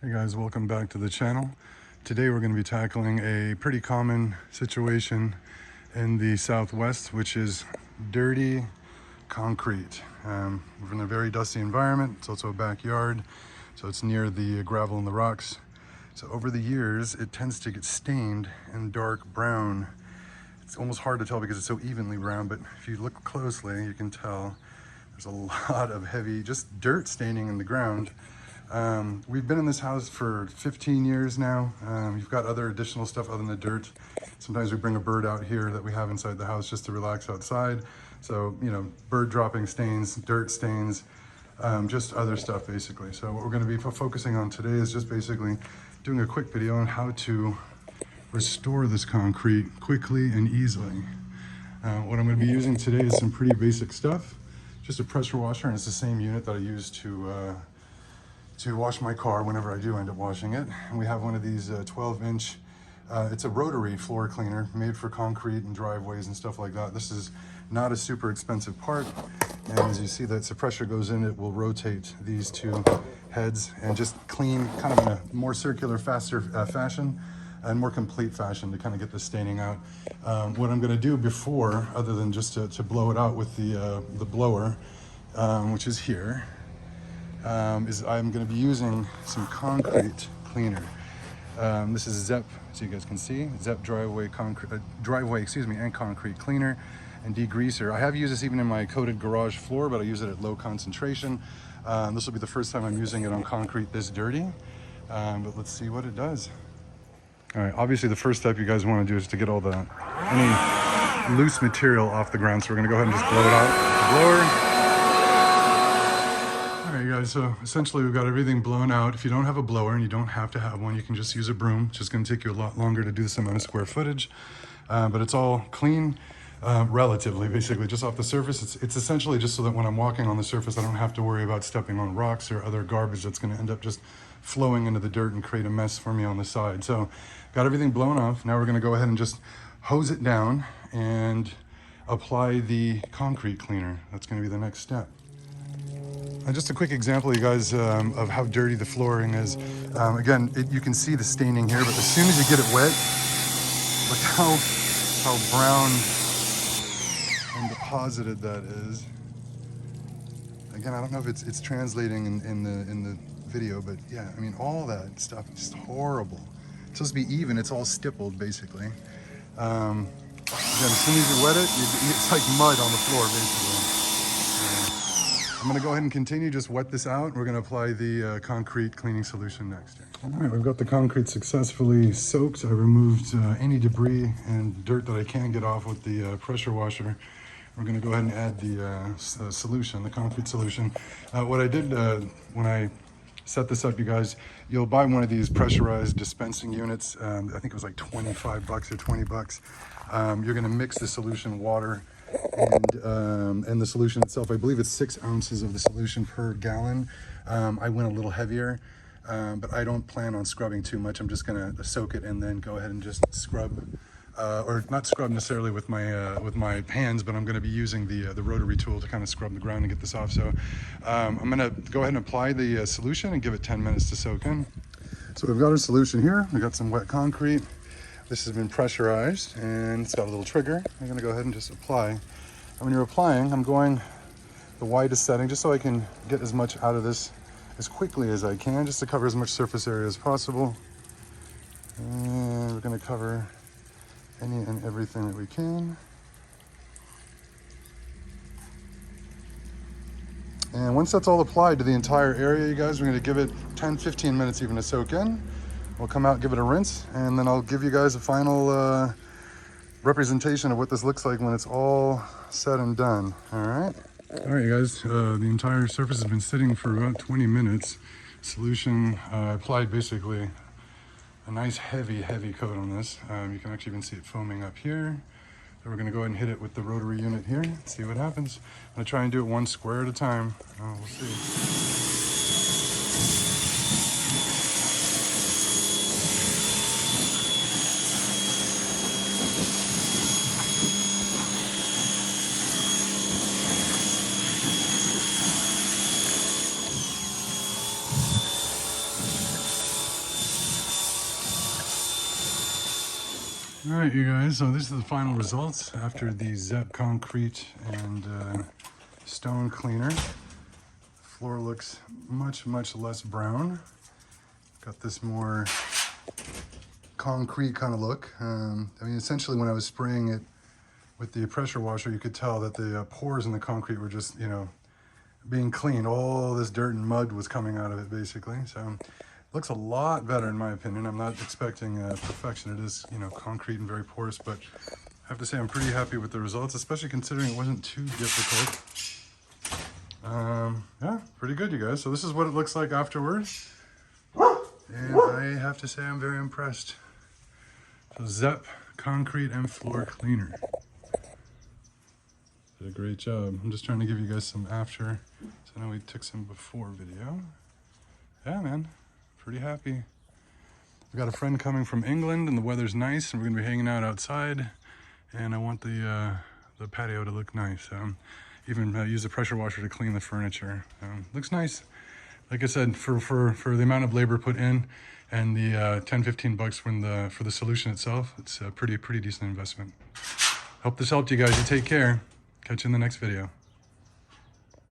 Hey guys, welcome back to the channel. Today we're going to be tackling a pretty common situation in the Southwest, which is dirty concrete. We're in a very dusty environment. It's also a backyard, so it's near the gravel and the rocks. So over the years, it tends to get stained and dark brown. It's almost hard to tell because it's so evenly brown, but if you look closely, you can tell there's a lot of heavy, just dirt staining in the ground. We've been in this house for 15 years now. We've got other additional stuff other than the dirt. Sometimes we bring a bird out here that we have inside the house just to relax outside. So, you know, bird dropping stains, dirt stains, just other stuff basically. So what we're going to be focusing on today is just basically doing a quick video on how to restore this concrete quickly and easily. What I'm going to be using today is some pretty basic stuff. Just a pressure washer, and it's the same unit that I use to wash my car whenever I do end up washing it. And we have one of these 12-inch, it's a rotary floor cleaner made for concrete and driveways and stuff like that. This is not a super expensive part. And as you see that the pressure goes in, it will rotate these two heads and just clean kind of in a more circular, faster fashion and more complete fashion to kind of get the staining out. What I'm gonna do before, other than just to blow it out with the blower, which is here, is I'm going to be using some concrete cleaner. This is Zep, so you guys can see, Zep driveway and concrete cleaner and degreaser. I have used this even in my coated garage floor, but I use it at low concentration. This will be the first time I'm using it on concrete this dirty, but let's see what it does. All right, obviously the first step you guys want to do is to get all any loose material off the ground. So we're going to go ahead and just blow it out with the blower. Alright guys, so essentially we've got everything blown out. If you don't have a blower, and you don't have to have one, you can just use a broom. It's just going to take you a lot longer to do this amount of square footage. But it's all clean, relatively, basically, just off the surface. It's essentially just so that when I'm walking on the surface, I don't have to worry about stepping on rocks or other garbage that's going to end up just flowing into the dirt and create a mess for me on the side. So got everything blown off. Now we're going to go ahead and just hose it down and apply the concrete cleaner. That's going to be the next step. And just a quick example, you guys, of how dirty the flooring is. Again, you can see the staining here, but as soon as you get it wet, look how brown and deposited that is. Again, I don't know if it's translating in the video, but yeah, I mean, all that stuff is just horrible. It's supposed to be even. It's all stippled, basically. Again, as soon as you wet it, it's like mud on the floor, basically. I'm going to go ahead and continue, just wet this out. We're going to apply the concrete cleaning solution next. All right, we've got the concrete successfully soaked. I removed any debris and dirt that I can get off with the pressure washer. We're going to go ahead and add the solution, the concrete solution. What I did when I set this up, you guys, you'll buy one of these pressurized dispensing units. I think it was like 25 bucks or 20 bucks. You're going to mix the solution water and the solution itself. I believe it's 6 ounces of the solution per gallon. I went a little heavier, but I don't plan on scrubbing too much. I'm just going to soak it and then go ahead and just scrub, or not scrub necessarily with my hands, but I'm going to be using the rotary tool to kind of scrub the ground and get this off. So I'm going to go ahead and apply the solution and give it 10 minutes to soak in. So we've got our solution here. We've got some wet concrete. This has been pressurized and it's got a little trigger. I'm going to go ahead and just apply. And when you're applying, I'm going the widest setting just so I can get as much out of this as quickly as I can, just to cover as much surface area as possible. And we're going to cover any and everything that we can. And once that's all applied to the entire area, you guys, we're going to give it 10-15 minutes even to soak in. We'll come out, give it a rinse, and then I'll give you guys a final representation of what this looks like when it's all said and done. All right, you guys, the entire surface has been sitting for about 20 minutes. Solution applied basically a nice heavy coat on this. You can actually even see it foaming up here. So we're gonna go ahead and hit it with the rotary unit here, see what happens. I'm gonna try and do it one square at a time. We'll see. All right, you guys, so these are the final results after the Zep concrete and stone cleaner. Floor looks much less brown. Got this more concrete kind of look. I mean, essentially when I was spraying it with the pressure washer, you could tell that the pores in the concrete were just, you know, being cleaned. All this dirt and mud was coming out of it basically. So it looks a lot better in my opinion. I'm not expecting perfection. It is, you know, concrete and very porous, but I have to say I'm pretty happy with the results, especially considering it wasn't too difficult. Yeah, pretty good, you guys. So this is what it looks like afterwards. And I have to say I'm very impressed. So Zep concrete and floor cleaner. Did a great job. I'm just trying to give you guys some after. So I know we took some before video. Yeah, man, pretty happy. We've got a friend coming from England and the weather's nice and we're gonna be hanging out outside. And I want the patio to look nice. Even use the pressure washer to clean the furniture. Looks nice. Like I said, for the amount of labor put in and the $10-15 for the solution itself, it's a pretty decent investment. Hope this helped you guys. You take care. Catch you in the next video.